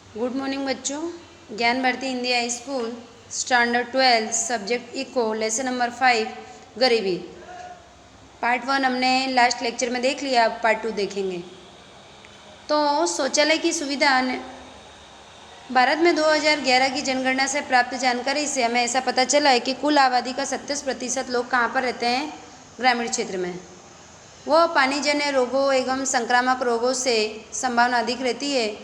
Good morning बच्चों। Gyan Bharati Hindi high school standard 12 subject eco lesson number 5 गरीबी। Part 1 हमने last lecture में देख लिया, अब पार्ट 2 देखेंगे। तो शौचालय की सुविधा भारत में 2011 की जनगणना से प्राप्त जानकारी से हमें ऐसा पता चला है कि कुल आबादी का 37% लोग कहाँ पर रहते हैं? ग्रामीण क्षेत्र में। वह पानीजन्य रोगों एवं संक्रामक रोगों से संभावना अधिक रहती है।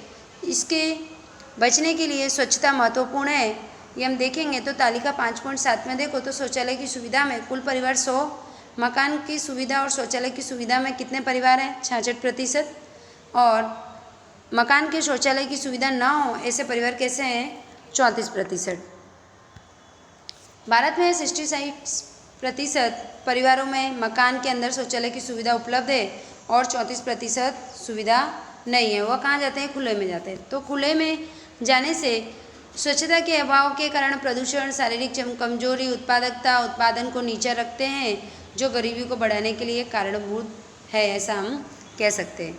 इसके बचने के लिए स्वच्छता महत्वपूर्ण है। ये हम देखेंगे तो तालिका 5.7 में देखो तो शौचालय की सुविधा में कुल परिवार 100, मकान की सुविधा और शौचालय की सुविधा में कितने परिवार हैं? 66%। और मकान के शौचालय की सुविधा ना हो ऐसे परिवार कैसे हैं? 34%। भारत में 66% परिवारों में मकान के अंदर शौचालय की सुविधा उपलब्ध है और 34% सुविधा नहीं है। वह कहाँ जाते हैं? खुले में जाते हैं। तो खुले में जाने से स्वच्छता के अभाव के कारण प्रदूषण, शारीरिक कमजोरी, उत्पादकता, उत्पादन को नीचा रखते हैं, जो गरीबी को बढ़ाने के लिए कारणभूत है, ऐसा हम कह सकते हैं।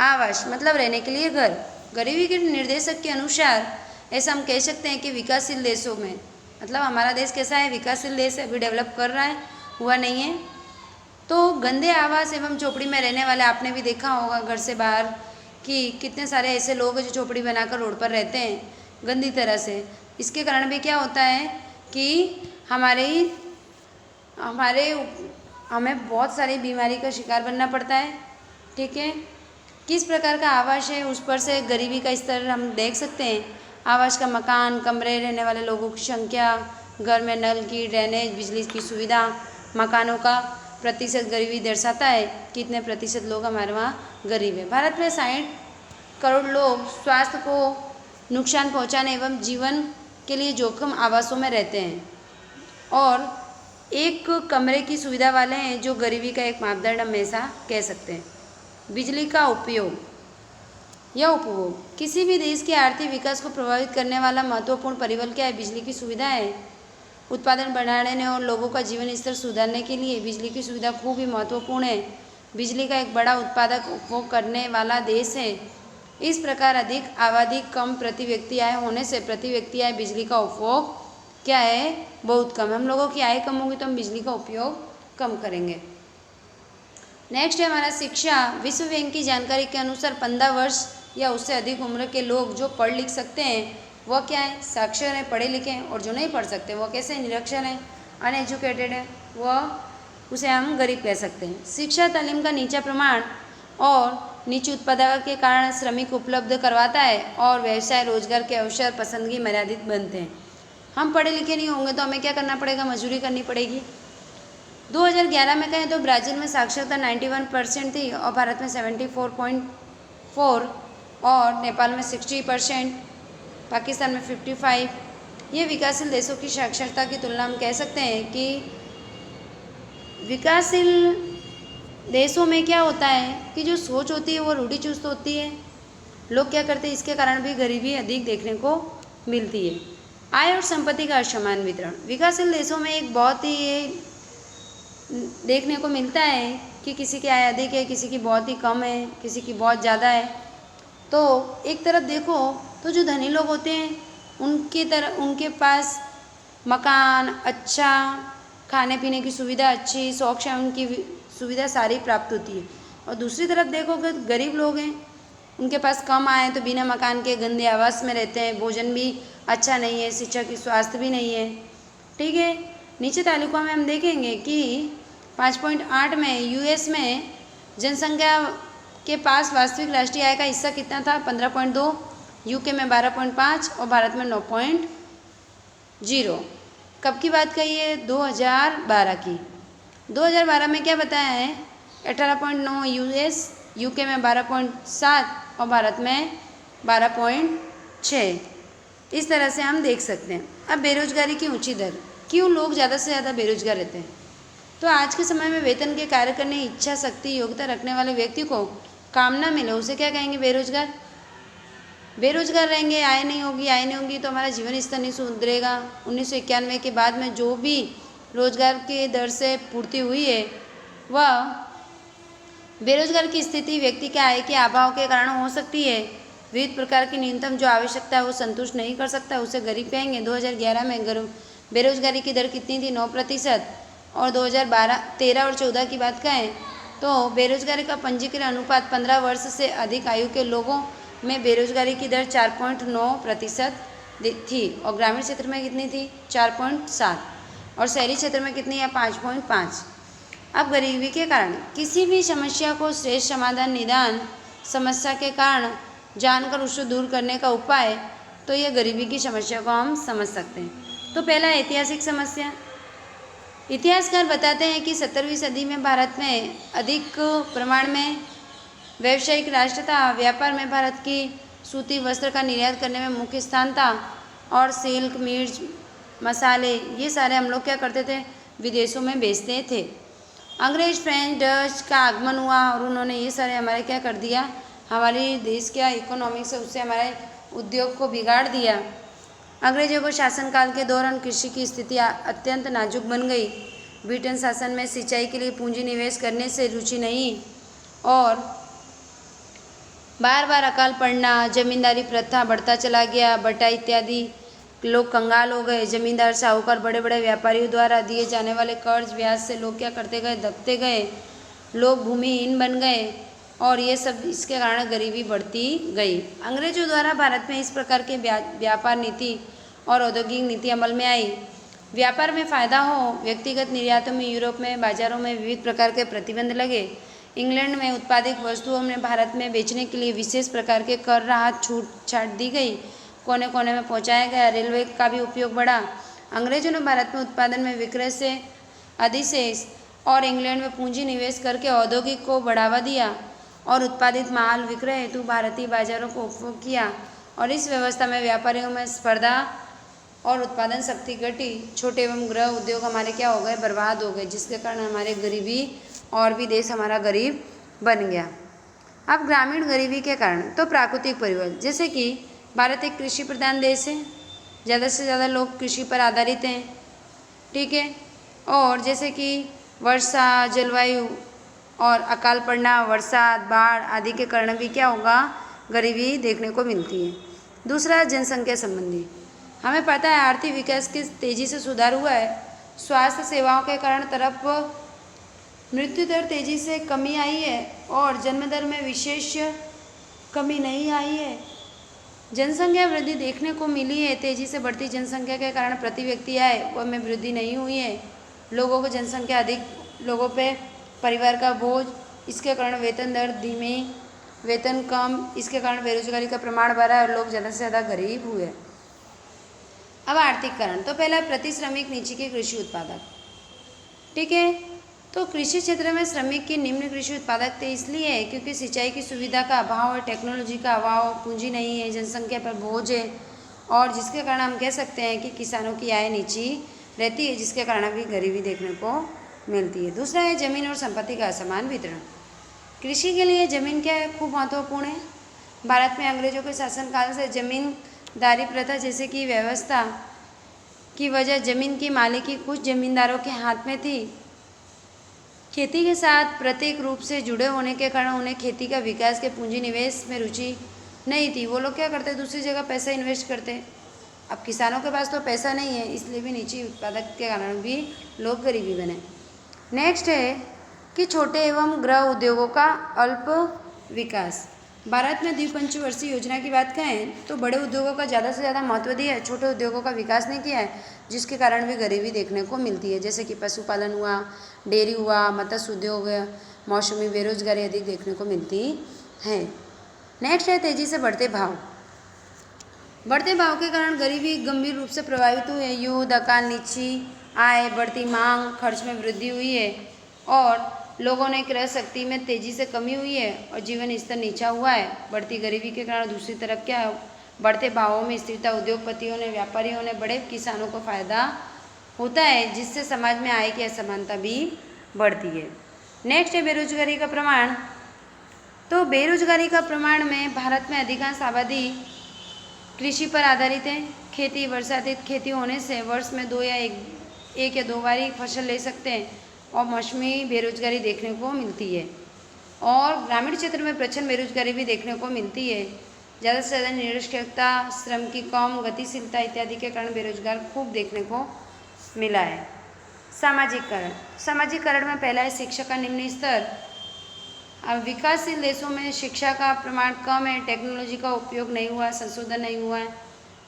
आवास मतलब रहने के लिए घर। गरीबी के निर्देशक के अनुसार ऐसा हम कह सकते हैं कि विकासशील देशों में, मतलब हमारा देश कैसा है? विकासशील देश है, अभी डेवलप कर रहा है, हुआ नहीं है। तो गंदे आवास एवं झोपड़ी में रहने वाले, आपने भी देखा होगा घर से बाहर कि कितने सारे ऐसे लोग जो झोपड़ी बनाकर रोड पर रहते हैं गंदी तरह से। इसके कारण भी क्या होता है कि हमें बहुत सारी बीमारी का शिकार बनना पड़ता है। ठीक है, किस प्रकार का आवास है उस पर से गरीबी का स्तर हम देख सकते हैं। आवास का मकान, कमरे, रहने वाले लोगों की संख्या, घर में नल की, ड्रेनेज, बिजली की सुविधा, मकानों का प्रतिशत गरीबी दर्शाता है कितने प्रतिशत लोग हमारे वहाँ गरीब है। भारत में 60 करोड़ लोग स्वास्थ्य को नुकसान पहुँचाने एवं जीवन के लिए जोखिम आवासों में रहते हैं और एक कमरे की सुविधा वाले हैं, जो गरीबी का एक मापदंड हम ऐसा कह सकते हैं। बिजली का उपयोग या उपभोग किसी भी देश के आर्थिक विकास को प्रभावित करने वाला महत्वपूर्ण परिबल क्या है? बिजली की सुविधा है। उत्पादन बढ़ाने और लोगों का जीवन स्तर सुधारने के लिए बिजली की सुविधा खूब ही महत्वपूर्ण है। बिजली का एक बड़ा उत्पादक उपभोग करने वाला देश है। इस प्रकार अधिक आबादी, कम प्रति व्यक्ति आय होने से प्रति व्यक्ति आय बिजली का उपभोग क्या है? बहुत कम। हम लोगों की आय कम होगी तो हम बिजली का उपयोग कम करेंगे। नेक्स्ट है हमारा शिक्षा। विश्व बैंक की जानकारी के अनुसार 15 वर्ष या उससे अधिक उम्र के लोग जो पढ़ लिख सकते हैं वह क्या है? साक्षर हैं, पढ़े लिखे हैं। और जो नहीं पढ़ सकते वह कैसे? निरक्षर हैं, अनएजुकेटेड है, वह उसे हम गरीब कह सकते हैं। शिक्षा तालीम का नीचा प्रमाण और नीची उत्पादकता के कारण श्रमिक उपलब्ध करवाता है और व्यवसाय रोजगार के अवसर पसंदगी मर्यादित बनते हैं। हम पढ़े लिखे नहीं होंगे तो हमें क्या करना पड़ेगा? मजदूरी करनी पड़ेगी। 2011 में कहें तो ब्राज़ील में साक्षरता 91% थी और भारत में 74.4 और नेपाल में 60%, पाकिस्तान में 55। ये विकासशील देशों की साक्षरता की तुलना हम कह सकते हैं कि विकासशील देशों में क्या होता है कि जो सोच होती है वो रूढ़िचुस्त होती है। लोग क्या करते हैं? इसके कारण भी गरीबी अधिक देखने को मिलती है। आय और संपत्ति का असमान वितरण विकासशील देशों में एक बहुत ही देखने को मिलता है कि किसी की आय अधिक है, किसी की बहुत ही कम है, किसी की बहुत ज़्यादा है। तो एक तरफ देखो तो जो धनी लोग होते हैं उनके पास मकान, अच्छा खाने पीने की सुविधा, अच्छी शौक है, उनकी सुविधा सारी प्राप्त होती है। और दूसरी तरफ देखो कि गरीब लोग हैं, उनके पास कम आए तो बिना मकान के गंदे आवास में रहते हैं, भोजन भी अच्छा नहीं है, शिक्षा की स्वास्थ्य भी नहीं है। ठीक है, नीचे तालिका में हम देखेंगे कि 5.8 में यूएस में जनसंख्या के पास वास्तविक राष्ट्रीय आय का हिस्सा कितना था? 15.2, यूके में 12.5 और भारत में 9.0। कब की बात कही है? 2012 की। 2012 में क्या बताया है? 18.9 यूएस, यूके में 12.7 और भारत में 12.6। इस तरह से हम देख सकते हैं। अब बेरोजगारी की ऊंची दर, क्यों लोग ज़्यादा से ज़्यादा बेरोजगार रहते हैं? तो आज के समय में वेतन के कार्य करने इच्छा शक्ति योग्यता रखने वाले व्यक्ति को काम ना मिले उसे क्या कहेंगे? बेरोजगार। बेरोजगार रहेंगे, आय नहीं होगी तो हमारा जीवन स्तर नहीं सुधरेगा। 1991 के बाद में जो भी रोजगार के दर से पूर्ति हुई है वह बेरोजगार की स्थिति व्यक्ति के आय के अभाव के कारण हो सकती है। विविध प्रकार की न्यूनतम जो आवश्यकता है वो संतुष्ट नहीं कर सकता, उसे गरीब कहेंगे। 2011 में बेरोजगारी की दर कितनी थी? 9%। और 2013 और 14 की बात करें तो बेरोजगारी का पंजीकरण अनुपात 15 वर्ष से अधिक आयु के लोगों में बेरोजगारी की दर 4.9% थी, और ग्रामीण क्षेत्र में कितनी थी? 4.7, और शहरी क्षेत्र में कितनी है? 5.5। अब गरीबी के कारण किसी भी समस्या को श्रेष्ठ समाधान निदान समस्या के कारण जानकर उसको दूर करने का उपाय, तो यह गरीबी की समस्या को हम समझ सकते हैं। तो पहला ऐतिहासिक समस्या, इतिहासकार बताते हैं कि 17वीं सदी में भारत में अधिक प्रमाण में व्यावसायिक राष्ट्र था। व्यापार में भारत की सूती वस्त्र का निर्यात करने में मुख्य स्थान था, और सिल्क, मिर्च, मसाले, ये सारे हम लोग क्या करते थे? विदेशों में बेचते थे। अंग्रेज, फ्रेंच, डच का आगमन हुआ और उन्होंने ये सारे हमारे क्या कर दिया? हमारे देश क्या इकोनॉमिक्स है उससे हमारे उद्योग को बिगाड़ दिया। अंग्रेजों को शासनकाल के दौरान कृषि की स्थिति अत्यंत नाजुक बन गई। ब्रिटेन शासन में सिंचाई के लिए पूंजी निवेश करने से रुचि नहीं, और बार बार अकाल पड़ना, जमींदारी प्रथा बढ़ता चला गया, बटा इत्यादि लोग कंगाल हो गए। जमींदार, साहूकार, बड़े बड़े व्यापारियों द्वारा दिए जाने वाले कर्ज ब्याज से लोग क्या करते गए? दबते गए। लोग भूमिहीन बन गए, और ये सब इसके कारण गरीबी बढ़ती गई। अंग्रेजों द्वारा भारत में इस प्रकार के व्यापार नीति और औद्योगिक नीति अमल में आई। व्यापार में फ़ायदा हो, व्यक्तिगत निर्यातों में यूरोप में बाजारों में विविध प्रकार के प्रतिबंध लगे। इंग्लैंड में उत्पादित वस्तुओं में भारत में बेचने के लिए विशेष प्रकार के कर, राहत, छूट छाट दी गई। कोने कोने में पहुंचाया गया। रेलवे का भी उपयोग बढ़ा। अंग्रेजों ने भारत में उत्पादन में विक्रय से अधिशेष और इंग्लैंड में पूंजी निवेश करके औद्योगिक को बढ़ावा दिया, और उत्पादित माल विक्रय हेतु भारतीय बाजारों को उपयोग किया, और इस व्यवस्था में व्यापारियों में स्पर्धा और उत्पादन शक्ति घटी। छोटे एवं गृह उद्योग हमारे क्या हो गए? बर्बाद हो गए, जिसके कारण हमारे गरीबी और भी देश हमारा गरीब बन गया। अब ग्रामीण गरीबी के कारण, तो प्राकृतिक परिवर्तन, जैसे कि भारत एक कृषि प्रधान देश है, ज़्यादा से ज़्यादा लोग कृषि पर आधारित हैं, ठीक है। और जैसे कि वर्षा, जलवायु और अकाल पड़ना, बरसात, बाढ़ आदि के कारण भी क्या होगा? गरीबी देखने को मिलती है। दूसरा, जनसंख्या संबंधी, हमें पता है आर्थिक विकास के तेज़ी से सुधार हुआ है। स्वास्थ्य सेवाओं के कारण तरफ मृत्यु दर तेज़ी से कमी आई है, और जन्म दर में विशेष कमी नहीं आई है। जनसंख्या वृद्धि देखने को मिली है। तेज़ी से बढ़ती जनसंख्या के कारण प्रति व्यक्ति आय वो में वृद्धि नहीं हुई है। लोगों को जनसंख्या अधिक, लोगों पे परिवार का बोझ, इसके कारण वेतन दर धीमी, वेतन कम, इसके कारण बेरोजगारी का प्रमाण बढ़ा और लोग ज़्यादा से ज़्यादा गरीब हुए। अब आर्थिक कारण, तो पहला प्रति श्रमिक नीचे के कृषि उत्पादक, ठीक है। तो कृषि क्षेत्र में श्रमिक की निम्न कृषि उत्पादकता इसलिए है क्योंकि सिंचाई की सुविधा का अभाव और टेक्नोलॉजी का अभाव, पूंजी नहीं है, जनसंख्या पर बोझ है, और जिसके कारण हम कह सकते हैं कि किसानों की आय नीची रहती है, जिसके कारण भी गरीबी देखने को मिलती है। दूसरा है जमीन और संपत्ति का असमान वितरण। कृषि के लिए जमीन क्या है? खूब महत्वपूर्ण है। भारत में अंग्रेजों के शासनकाल से जमींदारी प्रथा जैसे कि व्यवस्था की वजह जमीन की मालिकी कुछ जमींदारों के हाथ में थी। खेती के साथ प्रत्येक रूप से जुड़े होने के कारण उन्हें खेती का विकास के पूंजी निवेश में रुचि नहीं थी। वो लोग क्या करते? दूसरी जगह पैसा इन्वेस्ट करते। अब किसानों के पास तो पैसा नहीं है, इसलिए भी नीची उत्पादक के कारण भी लोग गरीबी बने। नेक्स्ट है कि छोटे एवं गृह उद्योगों का अल्प विकास। भारत में द्विपंचवर्षीय योजना की बात करें तो बड़े उद्योगों का ज़्यादा से ज़्यादा महत्व दिया है, छोटे उद्योगों का विकास नहीं किया है, जिसके कारण भी गरीबी देखने को मिलती है। जैसे कि पशुपालन हुआ, डेयरी हुआ, मत्स्य उद्योग हुआ, मौसमी बेरोजगारी अधिक देखने को मिलती है। नेक्स्ट है तेजी से बढ़ते भाव। बढ़ते भाव के कारण गरीबी गंभीर रूप से प्रभावित हुई है। युद्ध, अकाल, नीची आय, बढ़ती मांग, खर्च में वृद्धि हुई है, और लोगों ने क्रय शक्ति में तेजी से कमी हुई है, और जीवन स्तर नीचा हुआ है। बढ़ती गरीबी के कारण दूसरी तरफ क्या है? बढ़ते भावों में स्थिरता, उद्योगपतियों ने, व्यापारियों ने, बड़े किसानों को फायदा होता है, जिससे समाज में आय की असमानता भी बढ़ती है। नेक्स्ट है बेरोजगारी का प्रमाण। तो बेरोजगारी का प्रमाण में भारत में अधिकांश आबादी कृषि पर आधारित है। खेती, वर्षातीत खेती होने से वर्ष में एक या दो बार ही फसल ले सकते हैं, और मौसमी बेरोजगारी देखने को मिलती है। और ग्रामीण क्षेत्र में प्रचंड बेरोजगारी भी देखने को मिलती है। ज़्यादा से ज़्यादा निरक्षरता, श्रम की कम गतिशीलता इत्यादि के कारण बेरोजगार खूब देखने को मिला है। सामाजिकरण, सामाजिकरण में पहला है शिक्षा का निम्न स्तर। अब विकासशील देशों में शिक्षा का प्रमाण कम है, टेक्नोलॉजी का उपयोग नहीं हुआ, संशोधन नहीं हुआ है,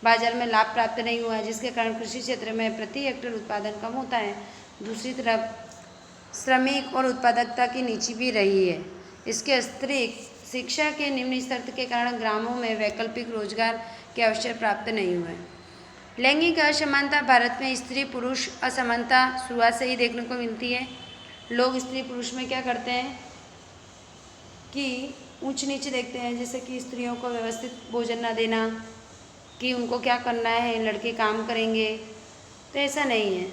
बाजार में लाभ प्राप्त नहीं हुआ है, जिसके कारण कृषि क्षेत्र में प्रति हेक्टेयर उत्पादन कम होता है। दूसरी तरफ श्रमिक और उत्पादकता की नीची भी रही है। इसके अतिरिक्त शिक्षा के निम्न स्तर के कारण ग्रामों में वैकल्पिक रोजगार के अवसर प्राप्त नहीं हुए। लैंगिक असमानता, भारत में स्त्री पुरुष असमानता शुरुआत से ही देखने को मिलती है। लोग स्त्री पुरुष में क्या करते हैं कि ऊंच नीच देखते हैं, जैसे कि स्त्रियों को व्यवस्थित भोजन ना देना, कि उनको क्या करना है, लड़के काम करेंगे, तो ऐसा नहीं है।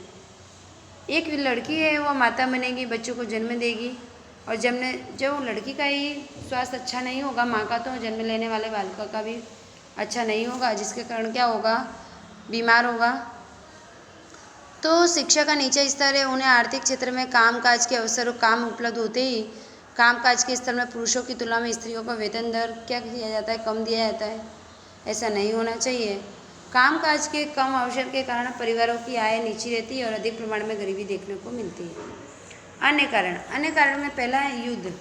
एक लड़की है वो माता बनेगी, बच्चों को जन्म देगी, और जब लड़की का ही स्वास्थ्य अच्छा नहीं होगा, माँ का तो जन्म लेने वाले बालक का भी अच्छा नहीं होगा, जिसके कारण क्या होगा, बीमार होगा। तो शिक्षा का नीचा स्तर है, उन्हें आर्थिक क्षेत्र में काम काज के अवसर काम उपलब्ध होते ही काम काज के स्तर में पुरुषों की तुलना में स्त्रियों का वेतन दर क्या किया जाता है, कम दिया जाता है। ऐसा नहीं होना चाहिए। काम काज के कम अवसर के कारण परिवारों की आय नीची रहती है और अधिक प्रमाण में गरीबी देखने को मिलती है। अन्य कारण में पहला है युद्ध।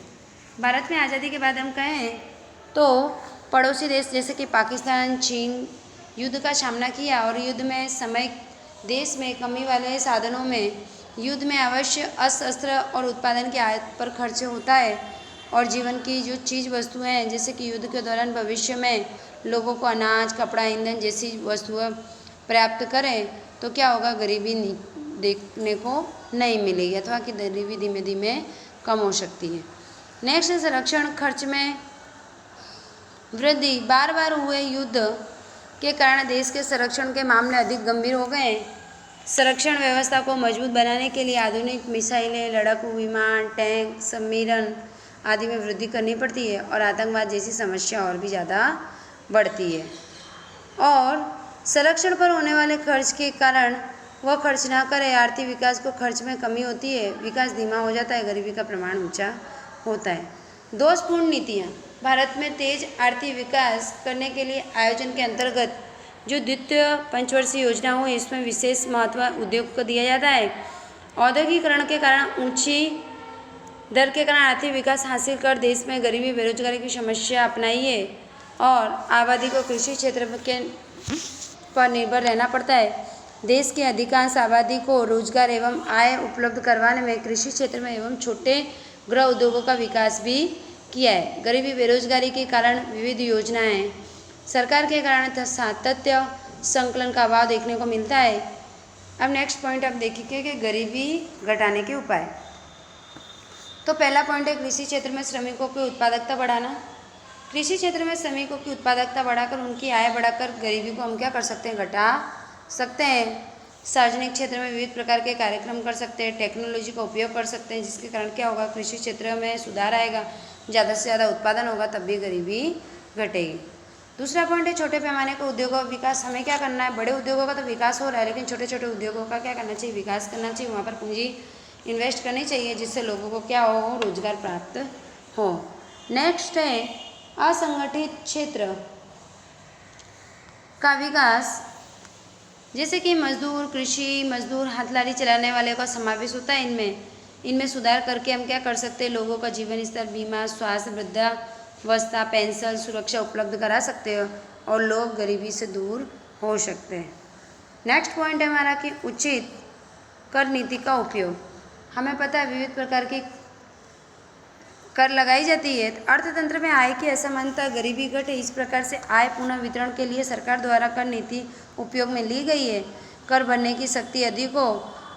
भारत में आज़ादी के बाद हम कहें तो पड़ोसी देश जैसे कि पाकिस्तान, चीन युद्ध का सामना किया, और युद्ध में समय देश में कमी वाले साधनों में युद्ध में अवश्य अस्त्र और उत्पादन की आयात पर खर्च होता है, और जीवन की जो चीज़ वस्तुएं हैं, जैसे कि युद्ध के दौरान भविष्य में लोगों को अनाज, कपड़ा, ईंधन जैसी वस्तुएं प्राप्त करें तो क्या होगा, गरीबी देखने को नहीं मिलेगी, अथवा कि गरीबी धीमे धीमे कम हो सकती है। नेक्स्ट है संरक्षण खर्च में वृद्धि। बार बार हुए युद्ध के कारण देश के संरक्षण के मामले अधिक गंभीर हो गए। संरक्षण व्यवस्था को मजबूत बनाने के लिए आधुनिक मिसाइलें, लड़ाकू विमान, टैंक, सम्मेलन आदि में वृद्धि करनी पड़ती है, और आतंकवाद जैसी समस्या और भी ज़्यादा बढ़ती है। और संरक्षण पर होने वाले खर्च के कारण वह खर्च ना करे, आर्थिक विकास को खर्च में कमी होती है, विकास धीमा हो जाता है, गरीबी का प्रमाण ऊंचा होता है। दोषपूर्ण नीतियाँ। भारत में तेज आर्थिक विकास करने के लिए आयोजन के अंतर्गत जो द्वितीय पंचवर्षीय योजना हो, इसमें विशेष महत्व उद्योग को दिया जाता है। औद्योगिकरण के कारण ऊंची दर के कारण आर्थिक विकास हासिल कर देश में गरीबी बेरोजगारी की समस्या अपनाई है, और आबादी को कृषि क्षेत्र के पर निर्भर रहना पड़ता है। देश की अधिकांश आबादी को रोजगार एवं आय उपलब्ध करवाने में कृषि क्षेत्र में एवं छोटे गृह उद्योगों का विकास भी किया है। गरीबी बेरोजगारी के कारण विविध योजनाएं सरकार के कारण सातत्य संकलन का अभाव देखने को मिलता है। अब नेक्स्ट पॉइंट आप देखिए कि गरीबी घटाने के उपाय। तो पहला पॉइंट है कृषि क्षेत्र में श्रमिकों की उत्पादकता बढ़ाना। कृषि क्षेत्र में श्रमिकों की उत्पादकता बढ़ाकर उनकी आय बढ़ाकर गरीबी को हम क्या कर सकते हैं, घटा सकते हैं। सार्वजनिक क्षेत्र में विविध प्रकार के कार्यक्रम कर सकते हैं, टेक्नोलॉजी का उपयोग कर सकते हैं, जिसके कारण क्या होगा, कृषि क्षेत्र में सुधार आएगा, ज़्यादा से ज़्यादा उत्पादन होगा, तब भी गरीबी घटेगी। दूसरा पॉइंट है छोटे पैमाने के उद्योगों का विकास। हमें क्या करना है, बड़े उद्योगों का तो विकास हो रहा है, लेकिन छोटे छोटे उद्योगों का क्या करना चाहिए, विकास करना चाहिए, वहाँ पर पूंजी इन्वेस्ट करनी चाहिए, जिससे लोगों को क्या हो, रोजगार प्राप्त हो। नेक्स्ट है असंगठित क्षेत्र का विकास, जैसे कि मजदूर, कृषि मजदूर, हाथलारी चलाने वाले का समावेश होता है। इनमें सुधार करके हम क्या कर सकते हैं, लोगों का जीवन स्तर, बीमा, स्वास्थ्य, वृद्धावस्था, पेंशन, सुरक्षा उपलब्ध करा सकते हैं, और लोग गरीबी से दूर हो सकते हैं। नेक्स्ट पॉइंट है हमारा कि उचित कर नीति का उपयोग। हमें पता है विविध प्रकार की कर लगाई जाती है। अर्थतंत्र में आय की असमानता, गरीबी घटे, इस प्रकार से आय पुनः वितरण के लिए सरकार द्वारा कर नीति उपयोग में ली गई है। कर भरने की शक्ति अधिक हो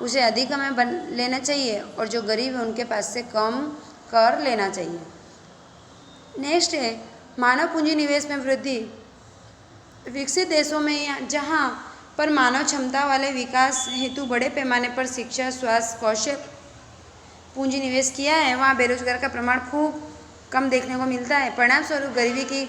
उसे अधिक हमें लेना चाहिए, और जो गरीब है उनके पास से कम कर लेना चाहिए। नेक्स्ट है मानव पूंजी निवेश में वृद्धि। विकसित देशों में जहाँ पर मानव क्षमता वाले विकास हेतु बड़े पैमाने पर शिक्षा, स्वास्थ्य, कौशल पूंजी निवेश किया है, वहाँ बेरोजगार का प्रमाण खूब कम देखने को मिलता है। परिणाम स्वरूप गरीबी की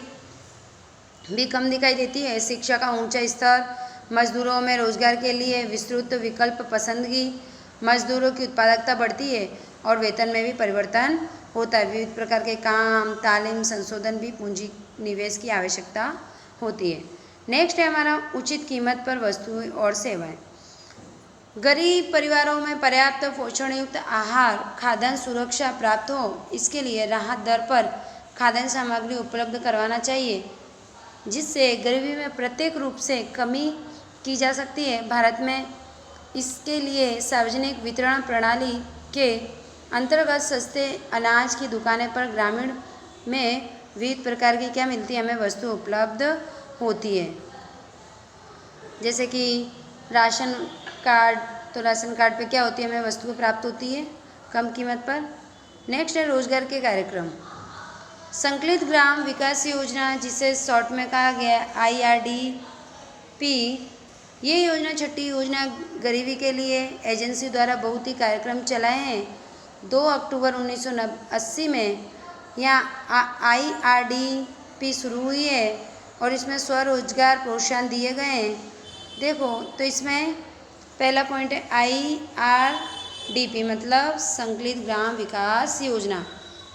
भी कम दिखाई देती है। शिक्षा का ऊंचा स्तर, मजदूरों में रोजगार के लिए विस्तृत विकल्प पसंदगी, मजदूरों की उत्पादकता बढ़ती है, और वेतन में भी परिवर्तन होता है। विविध प्रकार के काम, तालीम, संशोधन भी पूंजी निवेश की आवश्यकता होती है। नेक्स्ट है हमारा उचित कीमत पर वस्तुएं और सेवाएं। गरीब परिवारों में पर्याप्त पोषण युक्त आहार, खाद्यान्न सुरक्षा प्राप्त हो, इसके लिए राहत दर पर खाद्यान्न सामग्री उपलब्ध करवाना चाहिए, जिससे गरीबी में प्रत्येक रूप से कमी की जा सकती है। भारत में इसके लिए सार्वजनिक वितरण प्रणाली के अंतर्गत सस्ते अनाज की दुकानें पर ग्रामीण में विविध प्रकार की क्या मिलती है, हमें वस्तु उपलब्ध होती है, जैसे कि राशन कार्ड। तो राशन कार्ड पे क्या होती है, हमें वस्तुएं प्राप्त होती है कम कीमत पर। नेक्स्ट है रोजगार के कार्यक्रम। संकलित ग्राम विकास योजना, जिसे शॉर्ट में कहा गया IRDP, ये योजना छठी योजना गरीबी के लिए एजेंसी द्वारा बहुत ही कार्यक्रम चलाए हैं। 2 अक्टूबर 1980 में यहाँ IRDP शुरू हुई है और इसमें स्वरोजगार प्रोत्साहन दिए गए हैं। देखो तो इसमें पहला पॉइंट है IRDP मतलब संकलित ग्राम विकास योजना।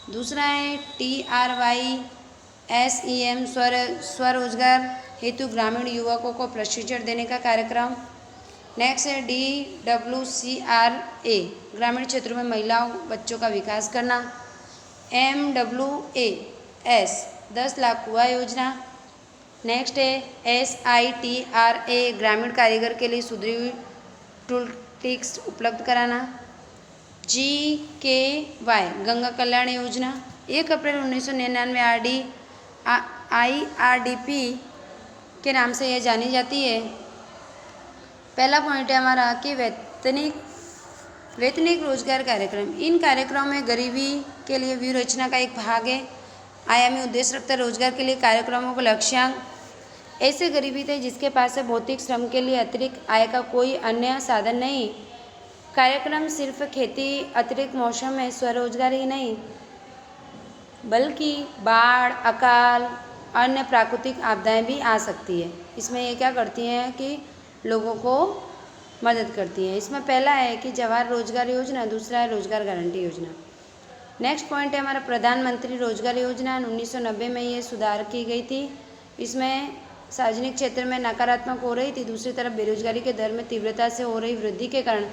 दूसरा है TRYSEM स्वरोजगार हेतु ग्रामीण युवकों को प्रशिक्षण देने का कार्यक्रम। नेक्स्ट है DWCRA ग्रामीण क्षेत्रों में महिलाओं बच्चों का विकास करना। MWAS 10 लाख कुआं योजना। नेक्स्ट है SITRA ग्रामीण कारीगर के लिए सुदृढ़ टूल किट्स उपलब्ध कराना। GKY गंगा कल्याण योजना 1 अप्रैल 1999 IRDP के नाम से यह जानी जाती है। पहला पॉइंट है हमारा कि वैतनिक रोजगार कार्यक्रम। इन कार्यक्रमों में गरीबी के लिए व्यूहरचना का एक भाग है। आयामी उद्देश्य रखता रोजगार के लिए कार्यक्रमों को लक्ष्यांक ऐसे गरीबी थे जिसके पास है भौतिक श्रम के लिए अतिरिक्त आय का कोई अन्य साधन नहीं। कार्यक्रम सिर्फ खेती अतिरिक्त मौसम में स्वरोजगार ही नहीं, बल्कि बाढ़, अकाल, अन्य प्राकृतिक आपदाएं भी आ सकती है। इसमें ये क्या करती हैं कि लोगों को मदद करती है। इसमें पहला है कि जवाहर रोजगार योजना, दूसरा है रोजगार गारंटी योजना। नेक्स्ट पॉइंट है हमारा प्रधानमंत्री रोजगार योजना। 1990 में ये सुधार की गई थी। इसमें सार्वजनिक क्षेत्र में नकारात्मक हो रही थी, दूसरी तरफ बेरोजगारी के दर में तीव्रता से हो रही वृद्धि के कारण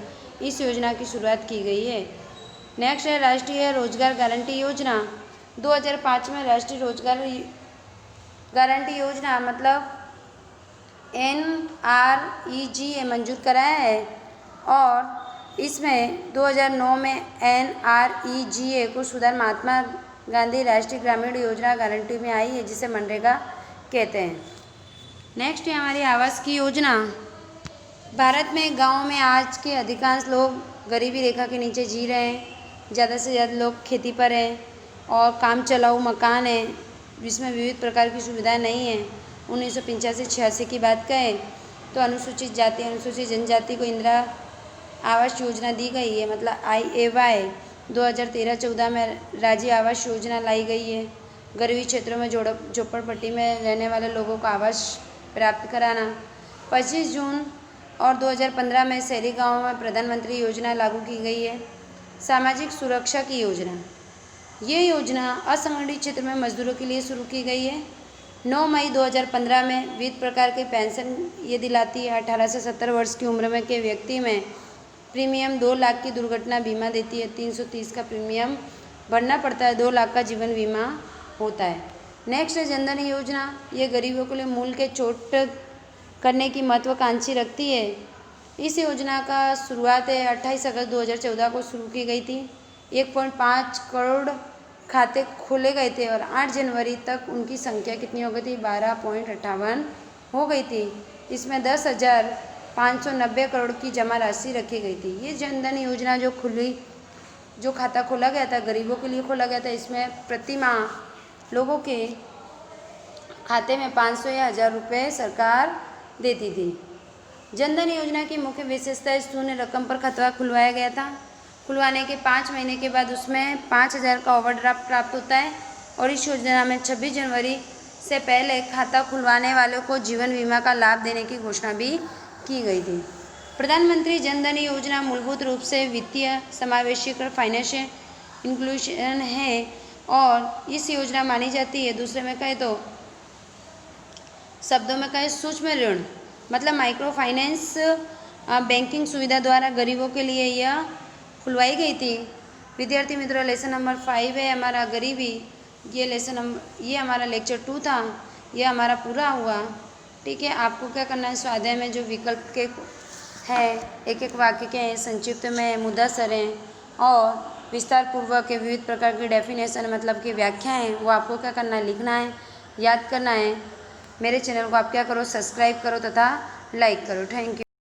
इस योजना की शुरुआत की गई है। नेक्स्ट है राष्ट्रीय रोजगार गारंटी योजना। 2005 में राष्ट्रीय रोजगार गारंटी योजना मतलब NREGA मंजूर कराया है और इसमें 2009 में NREGA को सुधार महात्मा गांधी राष्ट्रीय ग्रामीण योजना गारंटी में आई है, जिसे मनरेगा कहते हैं। नेक्स्ट है हमारी आवास की योजना। भारत में गाँव में आज के अधिकांश लोग गरीबी रेखा के नीचे जी रहे हैं। ज़्यादा से ज़्यादा लोग खेती पर हैं और काम चलाऊ मकान है, जिसमें विविध प्रकार की सुविधाएं नहीं हैं। 1985-86 की बात करें तो अनुसूचित जाति अनुसूचित जनजाति को इंदिरा आवास योजना दी गई है, मतलब IAY। 2013-14 में राज्य आवास योजना लाई गई है। गरीबी क्षेत्रों में झोपड़पट्टी में रहने वाले लोगों को आवास प्राप्त कराना। 25 जून और 2015 में शहरी गाँवों में प्रधानमंत्री योजना लागू की गई है। सामाजिक सुरक्षा की योजना, ये योजना असंगठित क्षेत्र में मजदूरों के लिए शुरू की गई है। 9 मई 2015 में विविध प्रकार की पेंशन ये दिलाती है। 18 से 70 वर्ष की उम्र में के व्यक्ति में प्रीमियम 2 लाख की दुर्घटना बीमा देती है। 330 का प्रीमियम भरना पड़ता है। 2 लाख का जीवन बीमा होता है। नेक्स्ट है जनधन योजना। ये गरीबों के लिए मूल के चोट करने की महत्वाकांक्षी रखती है। इस योजना का शुरुआत 28 अगस्त 2014 को शुरू की गई थी। 1.5 करोड़ खाते खोले गए थे और 8 जनवरी तक उनकी संख्या कितनी हो गई थी, 12.58 हो गई थी। इसमें 10,590 करोड़ की जमा राशि रखी गई थी। ये जनधन योजना जो खाता खोला गया था, गरीबों के लिए खोला गया था। इसमें प्रति माह लोगों के खाते में 500 या 1000 रुपये सरकार देती थी। जनधन योजना की मुख्य विशेषता शून्य रकम पर खाता खुलवाया गया था। खुलवाने के 5 महीने के बाद उसमें 5000 का ओवरड्राफ्ट प्राप्त होता है और इस योजना में 26 जनवरी से पहले खाता खुलवाने वालों को जीवन बीमा का लाभ देने की घोषणा भी की गई थी। प्रधानमंत्री जनधन योजना मूलभूत रूप से वित्तीय समावेशीकरण फाइनेंशियल इंक्लूजन है और इस योजना मानी जाती है। दूसरे में कहें तो शब्दों में कहें सूक्ष्म ऋण मतलब माइक्रो फाइनेंस बैंकिंग सुविधा द्वारा गरीबों के लिए यह खुलवाई गई थी। विद्यार्थी मित्रों, लेसन नंबर 5 है हमारा गरीबी। ये हमारा लेक्चर 2 था, ये हमारा पूरा हुआ। ठीक है, आपको क्या करना है, स्वाध्याय में जो विकल्प के है एक एक वाक्य के हैं, संक्षिप्त में मुद्दासर हैं और विस्तार पूर्वक के विविध प्रकार की डेफिनेशन मतलब की व्याख्याएं, वो आपको क्या करना है, लिखना है, याद करना है। मेरे चैनल को आप क्या करो, सब्सक्राइब करो तथा लाइक करो। Thank you.